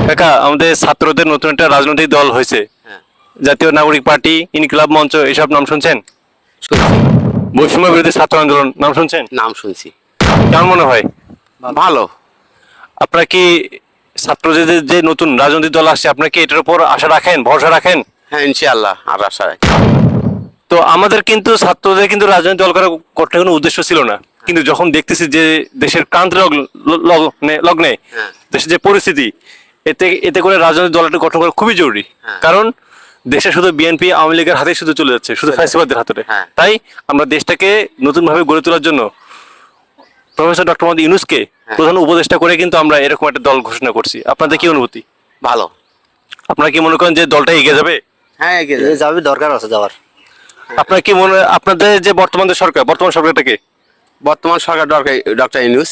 কাকা, আমাদের ছাত্রদের নতুন একটা রাজনৈতিক দল হয়েছে, হ্যাঁ, জাতীয় নাগরিক পার্টি, ইনকিলাব মঞ্চ, এসব নাম শুনছেন? শুনছি, বৈষম্য বিরোধী ছাত্র আন্দোলন নাম শুনছেন? নাম শুনছি। কেমন মনে হয়? ভালো। আপনারা কি ছাত্রদের যে নতুন রাজনৈতিক দল আসছে, আপনারা কি এটার উপর আশা রাখেন, ভরসা রাখেন? হ্যাঁ, ইনশাআল্লাহ আর আশা রাখি। তো আমাদের কিন্তু ছাত্রদের কিন্তু রাজনৈতিক দল করতে কোনো উদ্দেশ্য ছিল না, কিন্তু যখন দেখতেছি যে দেশের ক্রান্তি লগ্নে হ্যাঁ। দেশের যে পরিস্থিতি, এতে এতে করে রাজনৈতিক দল একটা গঠন করা খুবই জরুরি। হ্যাঁ। কারণ দেশে শুধু বিএনপি আওয়ামী লীগের হাতে শুধু চলে যাচ্ছে, শুধু ফ্যাসিবাদের হাতে। হ্যাঁ। তাই আমরা দেশটাকে নতুনভাবে গড়ে তোলার জন্য প্রফেসর ডক্টর মোহাম্মদ ইউনূসকে প্রধান উপদেষ্টা করে কিন্তু আমরা এরকম একটা দল ঘোষণা করছি। আপনাদের কি অনুভূতি? ভালো। আপনারা কি মনে করেন যে দলটা এগিয়ে যাবে? হ্যাঁ, এগিয়ে এ যাবে, দরকার আছে যাওয়ার। আপনার কি মনে, আপনাদের যে বর্তমান সরকারটাকে বর্তমান সরকার ডক্টর ইউনূস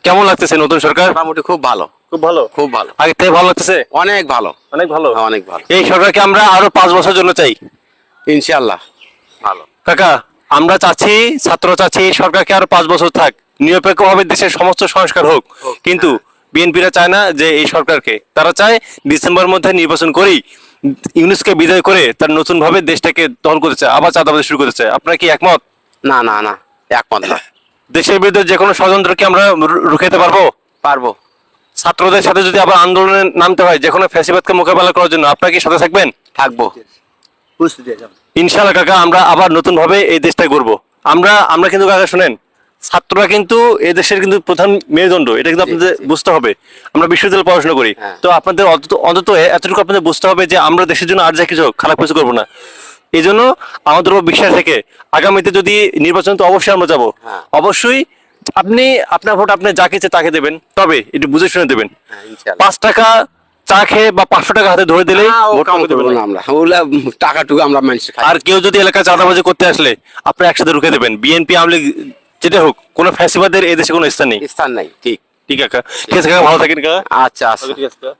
কেমন লাগতেছে? নতুন সরকার মোটামুটি খুব ভালো, খুব ভালো, খুব ভালো, আগে থেকে ভালো লাগতেছে, অনেক ভালো, অনেক ভালো। অনেক ভালো। এই সরকারকে আমরা আরো 5 বছর জন্য চাই। ইনশাআল্লাহ ভালো। কাকা, আমরা চাচ্ছি, ছাত্র চাচ্ছি এই সরকারকে আরো 5 বছর থাক, নিরপেক্ষভাবে দেশের সমস্ত সংস্কার হোক। কিন্তু বিএনপিরা চায় না যে এই সরকারকে, তারা চায় ডিসেম্বরের মধ্যে নির্বাচন করেই ইউনূসকে বিদায় করে তার নতুন ভাবে দেশটাকে দখল করতে চায়, আবার চাঁদাবাজি শুরু করতে চায়। আপনারা কি একমত? না না না, একমত না। দেশের বিরুদ্ধে যে কোনো ষড়যন্ত্রকে আমরা রুখেতে পারবো? পারবো। ছাত্রদের সাথে যদি আবার আন্দোলনে নামতে হয় যে কোনো ফ্যাসিবাদকে মোকাবেলা করার জন্য, আপনারা কি সাথে থাকবেন? থাকবো। ইনশাআল্লাহ কাকা, আমরা আবার নতুন ভাবে এই দেশটাই গড়বো। আমরা আমরা কিন্তু কাকা শুনেন, ছাত্ররা কিন্তু এই দেশের কিন্তু প্রধান মেরুদণ্ড, এটা কিন্তু আপনাদের বুঝতে হবে। আমরা বিশ্ববিদ্যালয়ে পড়াশোনা করি, হ্যাঁ। তো আপনাদের অন্তত এতটুকু আপনাদের বুঝতে হবে যে আমরা দেশের জন্য আর যা কিছু খারাপ কিছু করবো না। এই জন্য আমাদের উপর বিশ্বাস থেকে আগামীতে যদি নির্বাচন, তো অবশ্যই আমরা যাবো। হ্যাঁ। অবশ্যই আপনি আপনার ভোট আপনি যাকে ইচ্ছে তাকে দেবেন, তবে একটু বুঝে শুনে দেবেন। হ্যাঁ, ইনশাআল্লাহ। 5 টাকা চা খেয়ে বা 500 টাকা হাতে ধরে দিলেই না, ও ভোট কাম কাউকে দেবেন করবো না। না আমরা, ওগুলা টাকাটুকু আমরা মানুষ খাই। আর কেউ যদি এলাকায় চাঁদাবাজি করতে আসলে আপনি একসাথে রুখে দেবেন। বিএনপি আওয়ামী লীগ যেটা হোক, কোনো ফ্যাসিবাদের এই দেশে কোনো স্থান নেই। স্থান নাই। ঠিক। ঠিক আছে কাকা, ঠিক আছে কাকা, ভালো থাকেন কাকা। আচ্ছা আচ্ছা। ঠিক আছে কাকা।